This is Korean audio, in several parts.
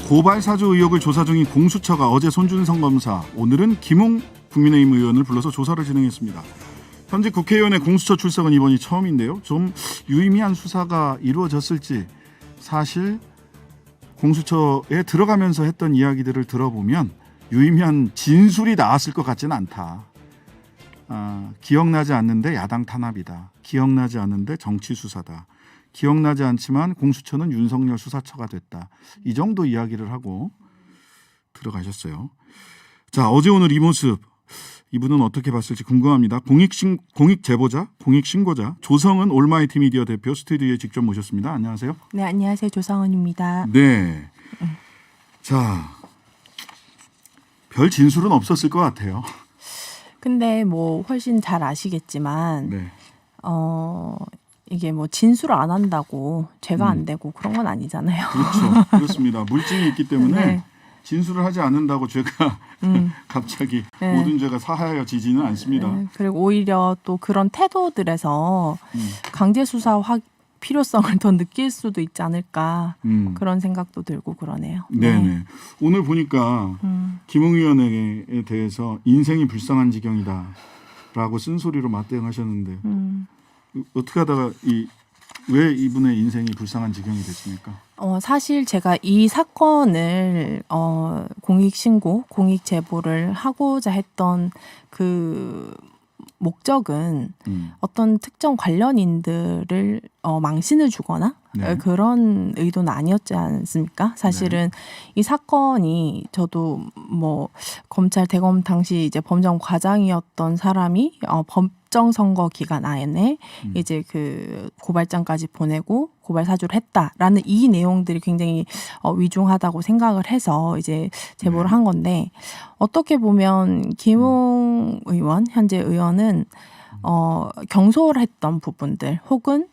고발 사주 의혹을 조사 중인 공수처가 어제 손준성 검사, 오늘은 김웅 국민의힘 의원을 불러서 조사를 진행했습니다. 현직 국회의원의 공수처 출석은 이번이 처음인데요. 좀 유의미한 수사가 이루어졌을지, 사실 공수처에 들어가면서 했던 이야기들을 들어보면 유의미한 진술이 나왔을 것 같지는 않다. 기억나지 않는데 야당 탄압이다. 기억나지 않는데 정치 수사다. 기억나지 않지만 공수처는 윤석열 수사처가 됐다. 이 정도 이야기를 하고 들어가셨어요. 자, 어제 오늘 이 모습, 이분은 어떻게 봤을지 궁금합니다. 공익 제보자, 공익 신고자 조성은 올마이티미디어 대표 스튜디오에 직접 모셨습니다. 안녕하세요. 네, 안녕하세요. 조성은입니다. 네. 자, 별 진술은 없었을 것 같아요. 근데 뭐 훨씬 잘 아시겠지만 네. 이게 뭐 진술을 안 한다고 죄가 안 되고 그런 건 아니잖아요. 그렇죠. 그렇습니다. 물증이 있기 때문에 네. 진술을 하지 않는다고 죄가 갑자기 네. 모든 죄가 사하여지지는 않습니다. 그리고 오히려 또 그런 태도들에서 강제 수사 필요성을 더 느낄 수도 있지 않을까 그런 생각도 들고 그러네요. 네네. 오늘 보니까 김웅 의원에 대해서 인생이 불쌍한 지경이다라고 쓴소리로 맞대응하셨는데 어떻게 하다가 왜 이분의 인생이 불쌍한 지경이 됐습니까? 사실 제가 이 사건을 공익신고, 공익제보를 하고자 했던 그 목적은 어떤 특정 관련인들을 망신을 주거나 네. 그런 의도는 아니었지 않습니까? 사실은 이 사건이 저도 뭐 검찰 대검 당시 이제 범정 과장이었던 사람이 법정 선거 기간 안에 이제 그 고발장까지 보내고 고발 사주를 했다라는 이 내용들이 굉장히 위중하다고 생각을 해서 이제 제보를 한 건데, 어떻게 보면 김웅 의원, 현재 의원은 경솔을 했던 부분들 혹은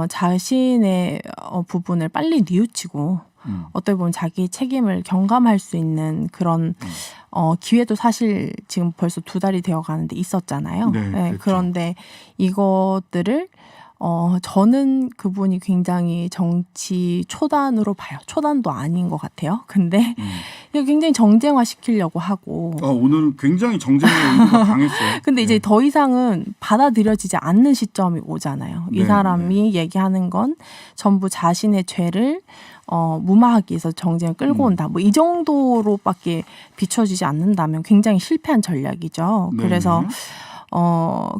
자신의 부분을 빨리 뉘우치고 어떻게 보면 자기 책임을 경감할 수 있는 그런 기회도 사실 지금 벌써 2달이 되어 가는데 있었잖아요. 네, 그렇죠. 그런데 이것들을 저는 그분이 굉장히 정치 초단으로 봐요. 초단도 아닌 것 같아요. 근데 이거 굉장히 정쟁화 시키려고 하고. 오늘은 굉장히 정쟁의 의도가 강했어요. 근데 이제 더 이상은 받아들여지지 않는 시점이 오잖아요. 이 사람이 얘기하는 건 전부 자신의 죄를 무마하기 위해서 정쟁을 끌고 온다. 뭐 이 정도로밖에 비춰지지 않는다면 굉장히 실패한 전략이죠. 그래서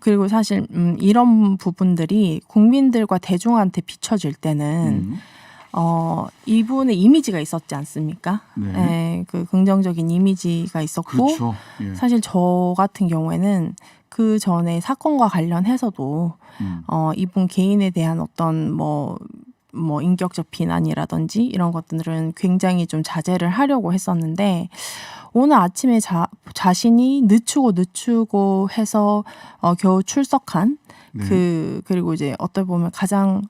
그리고 사실 이런 부분들이 국민들과 대중한테 비춰질 때는 이분의 이미지가 있었지 않습니까? 네, 그 긍정적인 이미지가 있었고, 그렇죠. 예. 사실 저 같은 경우에는 그 전에 사건과 관련해서도 이분 개인에 대한 어떤 뭐 인격적 비난이라든지 이런 것들은 굉장히 좀 자제를 하려고 했었는데, 오늘 아침에 자신이 늦추고 해서 겨우 출석한 그리고 이제 어떻게 보면 가장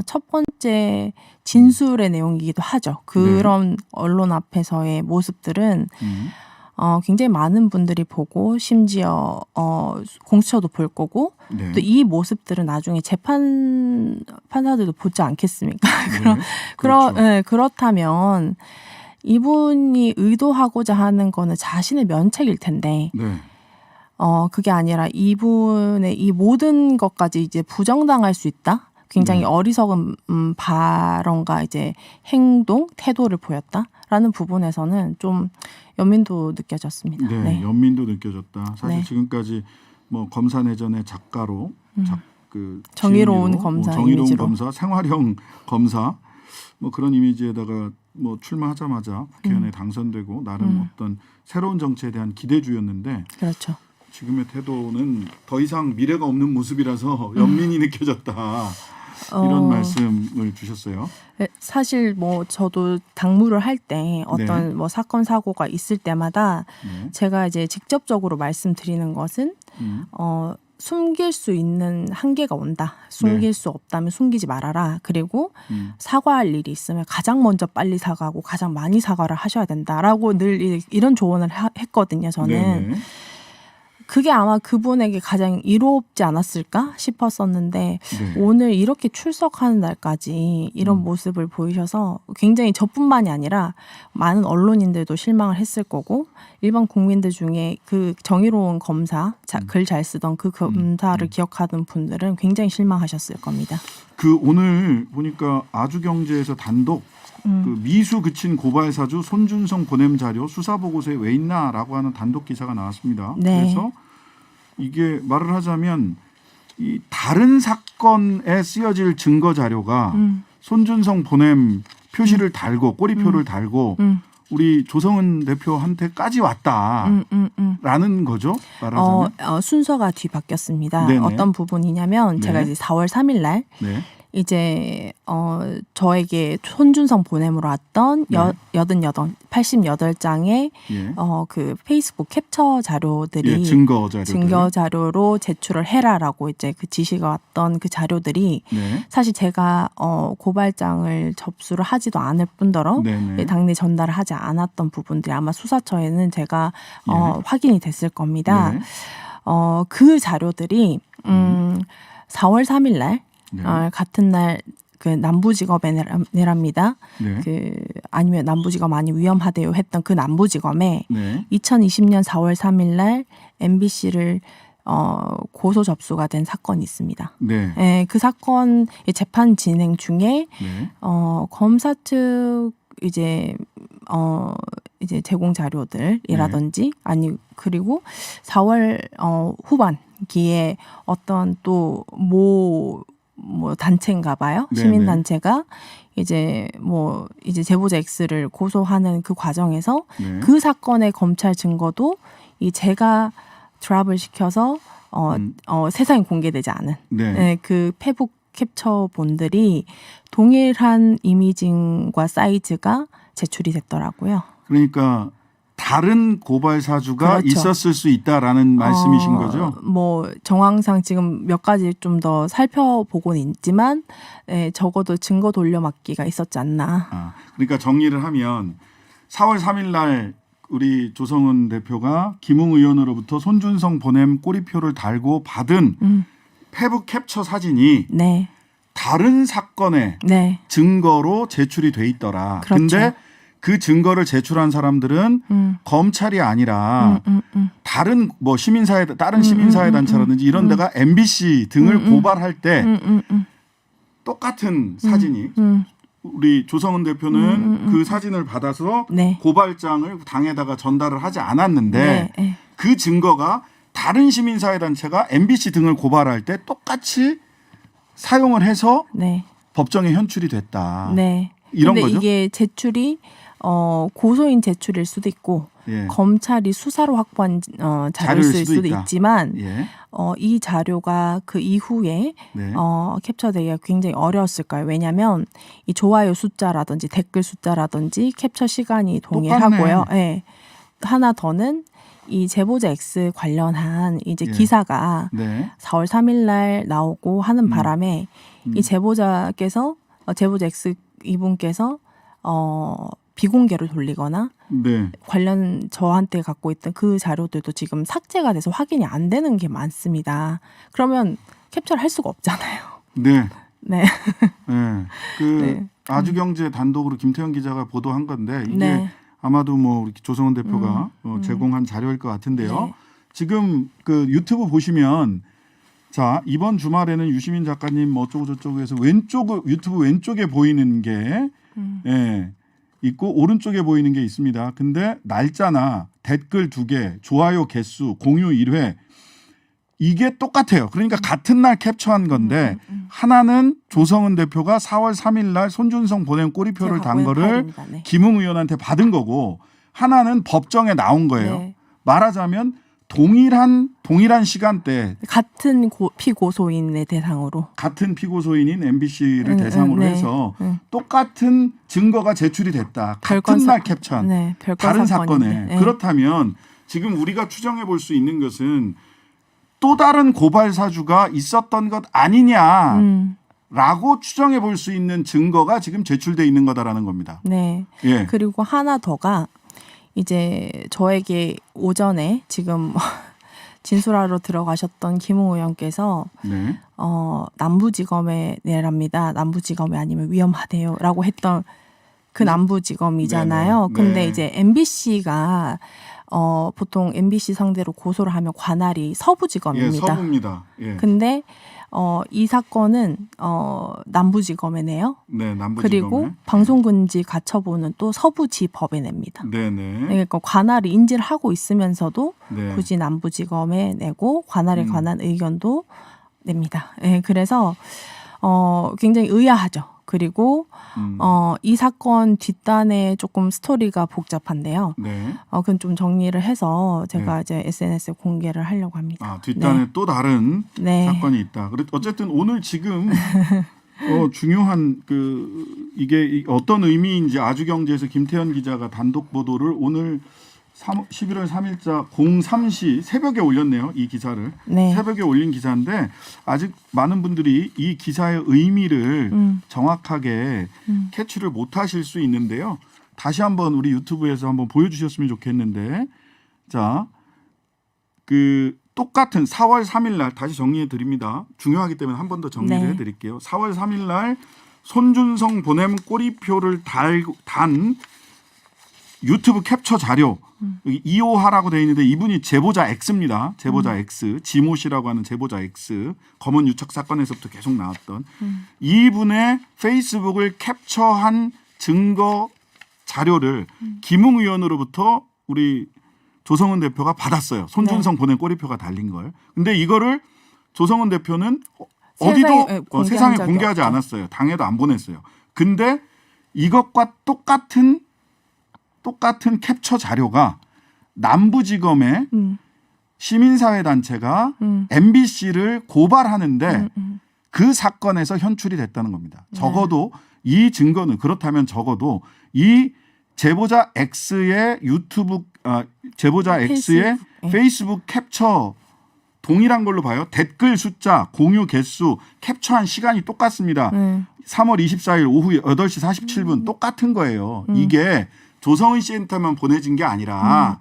첫 번째 진술의 내용이기도 하죠. 그런 언론 앞에서의 모습들은 굉장히 많은 분들이 보고, 심지어 공수처도 볼 거고, 또 이 모습들은 나중에 판사들도 보지 않겠습니까? 그렇다면 이분이 의도하고자 하는 거는 자신의 면책일 텐데, 그게 아니라 이분의 이 모든 것까지 이제 부정당할 수 있다? 굉장히 어리석은 발언과 이제 행동, 태도를 보였다라는 부분에서는 좀 연민도 느껴졌습니다. 네, 연민도 느껴졌다. 사실 지금까지 뭐 검사 내전의 작가로 정의로운 검사, 정의로운 검사, 생활형 검사, 뭐 그런 이미지에다가 뭐 출마하자마자 국회의원에 당선되고 나름 어떤 새로운 정치에 대한 기대주였는데, 그렇죠. 지금의 태도는 더 이상 미래가 없는 모습이라서 연민이 느껴졌다. 이런 말씀을 주셨어요. 사실 뭐 저도 당무를 할 때 어떤 뭐 사건 사고가 있을 때마다 제가 이제 직접적으로 말씀드리는 것은 숨길 수 있는 한계가 온다. 숨길 수 없다면 숨기지 말아라. 그리고 사과할 일이 있으면 가장 먼저 빨리 사과하고 가장 많이 사과를 하셔야 된다라고 늘 이런 조언을 했거든요. 저는. 그게 아마 그분에게 가장 이롭지 않았을까 싶었었는데 네. 오늘 이렇게 출석하는 날까지 이런 모습을 보이셔서 굉장히 저뿐만이 아니라 많은 언론인들도 실망을 했을 거고 일반 국민들 중에 그 정의로운 검사, 글 잘 쓰던 그 검사를 기억하는 분들은 굉장히 실망하셨을 겁니다. 그 오늘 보니까 아주경제에서 단독 그 미수 그친 고발사주 손준성 보냄 자료 수사 보고서에 왜 있나라고 하는 단독 기사가 나왔습니다. 네. 그래서 이게 말을 하자면 이 다른 사건에 쓰여질 증거 자료가 손준성 보냄 표시를 달고 꼬리표를 달고 우리 조성은 대표한테까지 왔다라는 거죠. 말하자면 순서가 뒤바뀌었습니다. 네네. 어떤 부분이냐면 제가 네. 이제 4월 3일 날 네. 이제 저에게 손준성 보냄으로 왔던 네. 88장의 예. 그 페이스북 캡처 자료들이 예, 증거 자료들. 증거 자료로 제출을 해라라고 이제 그 지시가 왔던 그 자료들이 네. 사실 제가 고발장을 접수를 하지도 않을 뿐더러 네네. 당내 전달을 하지 않았던 부분들이 아마 수사처에는 제가 예. 확인이 됐을 겁니다. 네. 그 자료들이 4월 3일 날 네. 같은 날 그 남부지검에 내랍니다. 네. 그 아니면 남부지검 많이 위험하대요 했던 그 남부지검에 네. 2020년 4월 3일 날 MBC를 고소 접수가 된 사건이 있습니다. 네. 예, 그 사건 재판 진행 중에 네. 검사 측 이제 제공 자료들이라든지 아니 그리고 4월 후반기에 어떤 또 뭐 단체인가 봐요. 네네. 시민 단체가 이제 제보자 X를 고소하는 그 과정에서 네. 그 사건의 검찰 증거도 제가 드랍을 시켜서 세상에 공개되지 않은 네. 그 페북 캡처본들이 동일한 이미징과 사이즈가 제출이 됐더라고요. 그러니까 다른 고발 사주가 그렇죠. 있었을 수 있다라는 말씀이신 거죠? 뭐 정황상 지금 몇 가지 좀 더 살펴보고는 있지만 적어도 증거 돌려막기가 있었지 않나. 그러니까 정리를 하면 4월 3일 날 우리 조성은 대표가 김웅 의원으로부터 손준성 보냄 꼬리표를 달고 받은 페북 캡처 사진이 네. 다른 사건의 네. 증거로 제출이 돼 있더라. 그렇죠. 근데 그 증거를 제출한 사람들은 검찰이 아니라 다른 뭐 다른 시민사회 단체라든지 이런 데가 MBC 등을 고발할 때 똑같은 사진이 우리 조성은 대표는 그 사진을 받아서 네. 고발장을 당에다가 전달을 하지 않았는데 네. 그 증거가 다른 시민사회 단체가 MBC 등을 고발할 때 똑같이 사용을 해서 네. 법정에 현출이 됐다. 네. 이런 근데 거죠? 이게 제출이 고소인 제출일 수도 있고 예. 검찰이 수사로 확보한 자료일 수도 있다. 있지만 예. 이 자료가 그 이후에 네. 캡처되기가 굉장히 어려웠을까요? 왜냐하면 이 좋아요 숫자라든지 댓글 숫자라든지 캡처 시간이 동일하고요. 네. 하나 더는 이 제보자 X 관련한 이제 예. 기사가 네. 4월 3일 날 나오고 하는 바람에 이 제보자 X 이분께서 비공개로 돌리거나 네. 관련 저한테 갖고 있던 그 자료들도 지금 삭제가 돼서 확인이 안 되는 게 많습니다. 그러면 캡처를 할 수가 없잖아요. 네. 네. 네. 그 네. 아주경제 단독으로 김태현 기자가 보도한 건데 이게 네. 아마도 뭐 우리 조성은 대표가 제공한 자료일 것 같은데요. 네. 지금 그 유튜브 보시면 자 이번 주말에는 유시민 작가님 뭐 어쩌고 저쩌고 해서 유튜브 왼쪽에 보이는 게 예, 있고 오른쪽에 보이는 게 있습니다. 근데 날짜나 댓글 2개, 좋아요 개수, 공유 1회 이게 똑같아요. 그러니까 같은 날 캡처한 건데 하나는 조성은 대표가 4월 3일 날 손준성 보냄 꼬리표를 단 거를 네. 김웅 의원한테 받은 거고 하나는 법정에 나온 거예요. 네. 말하자면 동일한 시간대 같은 피고소인의 대상으로 같은 피고소인인 MBC를 대상으로 네. 해서 똑같은 증거가 제출이 됐다. 같은 별건 날 캡처한 네, 별건 다른 사건인데. 사건에. 네. 그렇다면 지금 우리가 추정해 볼 수 있는 것은 또 다른 고발 사주가 있었던 것 아니냐라고 추정해 볼 수 있는 증거가 지금 제출돼 있는 거다라는 겁니다. 네. 예. 그리고 하나 더가 이제 저에게 오전에 지금 진술하러 들어가셨던 김웅 의원께서 네. 남부지검에 내랍니다. 남부지검이 아니면 위험하대요라고 했던 그 남부지검이잖아요. 네네. 근데 네. 이제 MBC가 보통 MBC 상대로 고소를 하면 관할이 예, 서부지검입니다. 서부입니다. 예. 근데 이 사건은 남부지검에 내요. 네, 남부지검에. 그리고 방송금지 가처분은 또 서부지법에 냅니다. 네네. 그러니까 관할이 인지를 하고 있으면서도 네. 굳이 남부지검에 내고 관할에 관한 의견도 냅니다. 예, 그래서 굉장히 의아하죠. 그리고 이 사건 뒷단에 조금 스토리가 복잡한데요. 네. 그건 좀 정리를 해서 제가 네. 이제 SNS에 공개를 하려고 합니다. 아, 뒷단에 또 다른 네. 사건이 있다. 어쨌든 오늘 지금 중요한 이게 어떤 의미인지 아주경제에서 김태현 기자가 단독 보도를 오늘 11월 3일자 03시 새벽에 올렸네요. 이 기사를. 네. 새벽에 올린 기사인데 아직 많은 분들이 이 기사의 의미를 정확하게 캐치를 못하실 수 있는데요. 다시 한번 우리 유튜브에서 한번 보여주셨으면 좋겠는데, 자, 똑같은 4월 3일 날 다시 정리해 드립니다. 중요하기 때문에 한 번 더 정리를 네. 해드릴게요. 4월 3일 날 손준성 보냄 꼬리표를 단 유튜브 캡처 자료 여기 이호하라고 되어 있는데 이분이 제보자 X입니다. 제보자 X 지모 씨라고 하는 제보자 X 검언 유착 사건에서부터 계속 나왔던 이분의 페이스북을 캡처한 증거 자료를 김웅 의원으로부터 우리 조성은 대표가 받았어요. 손준성 보낸 꼬리표가 달린 걸. 근데 이거를 조성은 대표는 어디도 세상에 공개하지 않았어요. 당에도 안 보냈어요. 근데 이것과 똑같은 캡처 자료가 남부지검의 시민사회단체가 MBC를 고발하는데 그 사건에서 현출이 됐다는 겁니다. 적어도 이 증거는 그렇다면 적어도 이 제보자 X의 제보자 X의 페이스북 캡처 동일한 걸로 봐요. 댓글 숫자, 공유 개수, 캡처한 시간이 똑같습니다. 3월 24일 오후 8시 47분 똑같은 거예요. 이게 조성은 씨한테만 보내진 게 아니라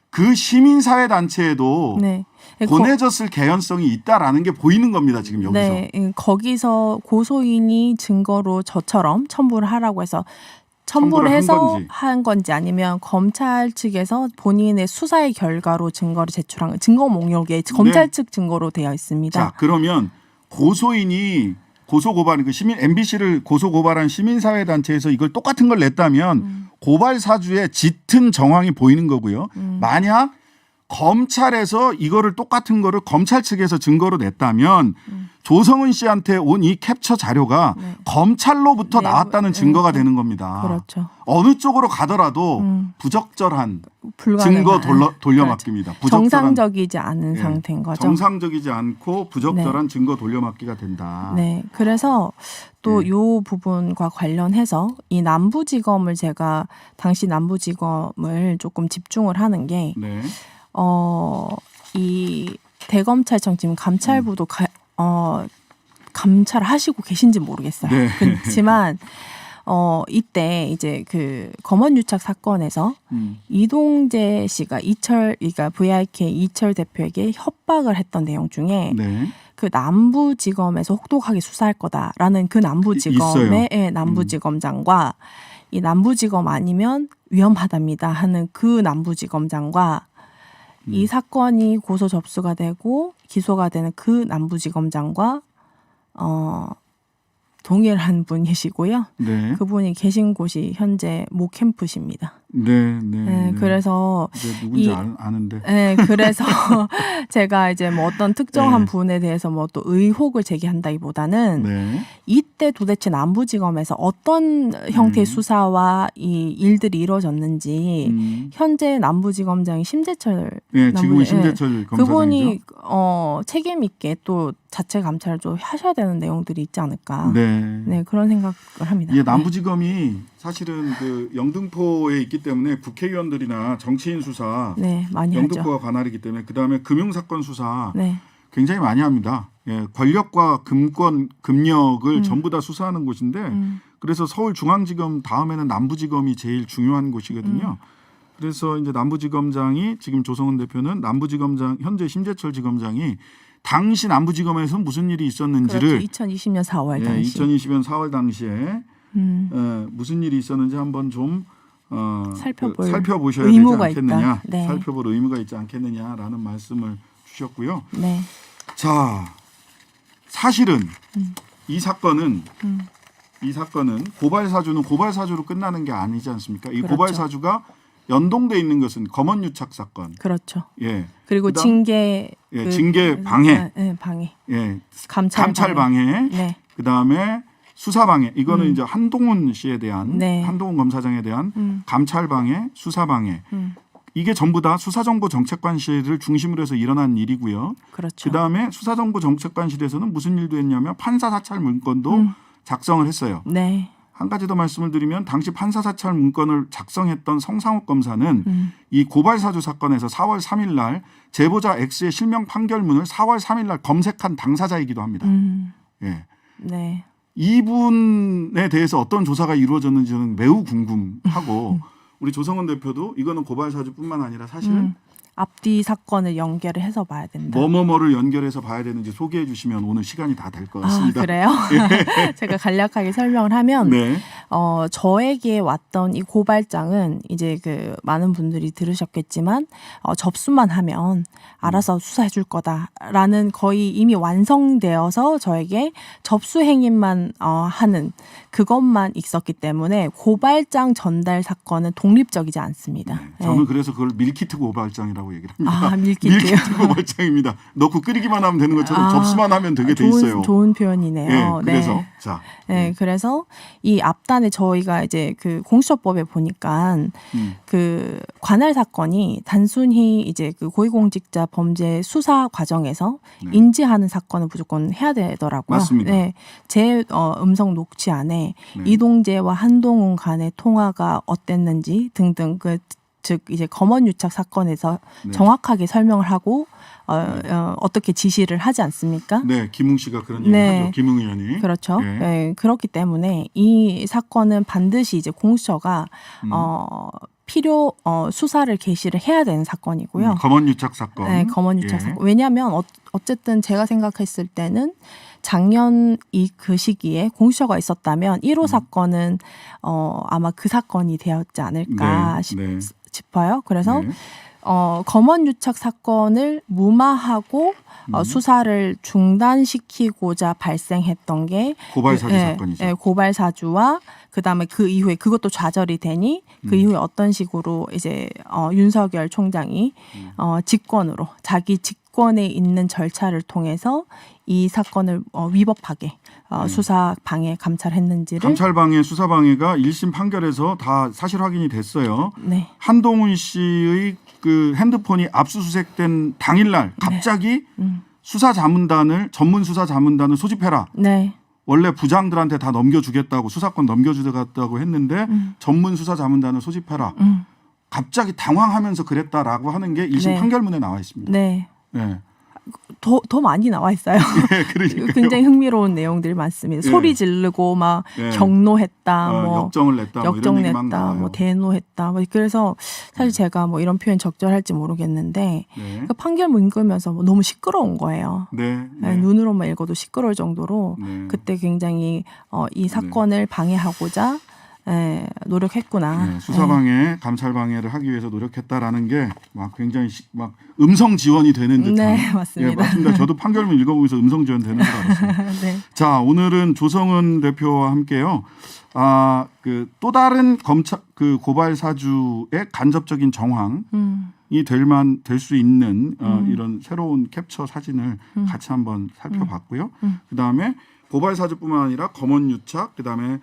그 시민사회단체에도 네. 보내졌을 개연성이 있다라는 게 보이는 겁니다. 지금 여기서. 네, 거기서 고소인이 증거로 저처럼 첨부를 하라고 해서 첨부를 해서 한 건지 아니면 검찰 측에서 본인의 수사의 결과로 증거를 제출한 증거 목록에 검찰 측 증거로 되어 있습니다. 자, 그러면 고소인이 고소고발 MBC를 고소고발한 시민사회단체에서 이걸 똑같은 걸 냈다면 고발 사주에 짙은 정황이 보이는 거고요. 만약 검찰에서 이거를 똑같은 거를 검찰 측에서 증거로 냈다면 조성은 씨한테 온 이 캡처 자료가 검찰로부터 나왔다는 증거가 되는 겁니다. 그렇죠. 어느 쪽으로 가더라도 부적절한 불가능한, 증거 돌려막기입니다. 부적절한, 정상적이지 않은 상태인 거죠. 정상적이지 않고 부적절한 증거 돌려막기가 된다. 네, 그래서 또 이 부분과 관련해서 이 남부지검을 제가 당시 남부지검을 조금 집중을 하는 게 이 대검찰청 지금 감찰부도 감찰을 하시고 계신지 모르겠어요. 네. 그렇지만 이때 이제 그 검언유착 사건에서 이동재 씨가 그러니까 VIK 이철 대표에게 협박을 했던 내용 중에 그 남부지검에서 혹독하게 수사할 거다라는 그 남부지검의 남부지검장과 이 남부지검 아니면 위험하답니다 하는 그 남부지검장과 이 사건이 고소 접수가 되고 기소가 되는 그 남부지검장과 동일한 분이시고요. 그분이 계신 곳이 현재 모 캠프십니다. 그래서 누군지 아는데. 네, 그래서 제가 이제 뭐 어떤 특정한 분에 대해서 뭐 또 의혹을 제기한다기보다는 이때 도대체 남부지검에서 어떤 형태의 수사와 이 일들이 이루어졌는지 현재 남부지검장이 심재철 지금은 심재철 검사장이죠. 그분이 책임 있게 또 자체 감찰을 좀 하셔야 되는 내용들이 있지 않을까. 네, 그런 생각을 합니다. 남부지검이 사실은 그 영등포에 있기 때문에 국회의원들이나 정치인 수사 많이 영등포가 하죠. 관할이기 때문에 그다음에 금융사건 수사 굉장히 많이 합니다. 권력과 금력을 전부 다 수사하는 곳인데 그래서 서울중앙지검 다음에는 남부지검이 제일 중요한 곳이거든요. 그래서 이제 남부지검장이 지금 조성은 대표는 남부지검장 현재 심재철 지검장이 당시 남부지검에서 무슨 일이 있었는지를 그렇죠. 2020년 4월 예, 당시 2020년 4월 당시에 무슨 일이 있었는지 한번 좀 살펴보셔야 되지 의무가 않겠느냐, 있다. 네. 살펴볼 의무가 있지 않겠느냐라는 말씀을 주셨고요. 네. 자, 사실은 이 사건은 고발 사주는 고발 사주로 끝나는 게 아니지 않습니까? 이 그렇죠. 고발 사주가 연동돼 있는 것은 검언 유착 사건, 그렇죠. 예, 그리고 그다음- 징계 예, 징계 방해, 방해. 예, 감찰 방해, 네. 그 다음에 수사 방해. 이거는 이제 한동훈 씨에 대한 네. 한동훈 검사장에 대한 감찰 방해, 수사 방해. 이게 전부 다 수사정보정책관실을 중심으로 해서 일어난 일이고요. 그렇죠. 그 다음에 수사정보정책관실에서는 무슨 일도 했냐면 판사 사찰 문건도 작성을 했어요. 네. 한 가지 더 말씀을 드리면 당시 판사 사찰 문건을 작성했던 성상욱 검사는 이 고발 사주 사건에서 4월 3일 날 제보자 X의 실명 판결문을 4월 3일 날 검색한 당사자이기도 합니다. 예. 네. 이분에 대해서 어떤 조사가 이루어졌는지 저는 매우 궁금하고 우리 조성은 대표도 이거는 고발 사주뿐만 아니라 사실은 앞뒤 사건을 연결을 해서 봐야 된다. 뭐뭐뭐를 연결해서 봐야 되는지 소개해 주시면 오늘 시간이 다 될 것 같습니다. 아, 그래요? 제가 간략하게 설명을 하면 네. 저에게 왔던 이 고발장은 이제 그 많은 분들이 들으셨겠지만 접수만 하면 알아서 수사해 줄 거다라는 거의 이미 완성되어서 저에게 접수 행위만 하는 그것만 있었기 때문에 고발장 전달 사건은 독립적이지 않습니다. 네. 저는 그래서 그걸 밀키트 고발장이라고 얘기를 합니다. 아, 밀키트요? 밀키트 고발장입니다. 넣고 끓이기만 하면 되는 것처럼 접수만 하면 되게 돼 있어요. 좋은 표현이네요. 네, 그래서 네. 자, 네, 그래서 이 앞단에 저희가 이제 그 공수처법에 보니까 그 관할 사건이 단순히 이제 그 고위공직자 범죄 수사 과정에서 네. 인지하는 사건을 무조건 해야 되더라고요. 맞습니다. 네, 제 음성 녹취 안에 네. 이동재와 한동훈 간의 통화가 어땠는지 등등 즉 이제 검언 유착 사건에서 네. 정확하게 설명을 하고 어떻게 지시를 하지 않습니까? 네, 김웅 씨가 그런 얘기를 네. 하죠. 김웅 의원이. 그렇죠. 네. 네, 그렇기 때문에 이 사건은 반드시 이제 공수처가 수사를 개시를 해야 되는 사건이고요. 검언 유착 사건. 네, 검언 유착 예. 사건. 왜냐하면 어쨌든 제가 생각했을 때는 작년 그 시기에 공수처가 있었다면 1호 사건은 아마 그 사건이 되었지 않을까 네. 싶어요. 그래서 네. 검언 유착 사건을 무마하고 수사를 중단시키고자 발생했던 게 고발 사주 사건이죠. 고발 사주와 그다음에 그 이후에 그것도 좌절이 되니 그 이후에 어떤 식으로 이제 윤석열 총장이 직권으로 자기 직권에 있는 절차를 통해서 이 사건을 위법하게 수사 방해 감찰했는지를 감찰 방해, 수사 방해가 1심 판결에서 다 사실 확인이 됐어요. 네. 한동훈 씨의 그 핸드폰이 압수수색된 당일날 갑자기 전문 수사 자문단을 소집해라. 네. 원래 부장들한테 다 넘겨주겠다고 수사권 넘겨주겠다고 했는데 전문 수사 자문단을 소집해라. 갑자기 당황하면서 그랬다라고 하는 게 1심 네. 판결문에 나와 있습니다. 네. 네. 더 많이 나와 있어요. 그러니까요. 굉장히 흥미로운 내용들이 많습니다. 예. 소리 지르고 막 예. 경로했다, 뭐 역정을 냈다, 뭐 이런 얘기 막 역정냈다, 나와요. 뭐 대노했다. 뭐 그래서 사실 제가 뭐 이런 표현 적절할지 모르겠는데 네. 그 판결문 읽으면서 뭐 너무 시끄러운 거예요. 네. 네, 눈으로만 읽어도 시끄러울 정도로 네. 그때 굉장히 이 사건을 방해하고자 노력했구나. 네, 수사방해, 감찰방해를 하기 위해서 노력했다라는 게 막 굉장히 막 음성 지원이 되는 듯한. 네, 맞습니다. 예, 맞습니다. 저도 판결문 읽어보면서 음성 지원 되는 줄 알았어요. 네. 자, 오늘은 조성은 대표와 함께요. 그 또 다른 그 고발 사주의 간접적인 정황이 될 수 있는 이런 새로운 캡처 사진을 같이 한번 살펴봤고요. 그다음에 고발 사주뿐만 아니라 검언 유착, 그다음에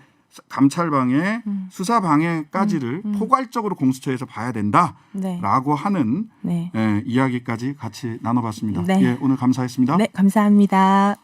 감찰방해, 수사방해까지를 포괄적으로 공수처에서 봐야 된다라고 네. 하는 네. 이야기까지 같이 나눠봤습니다. 네. 예, 오늘 감사했습니다. 네, 감사합니다.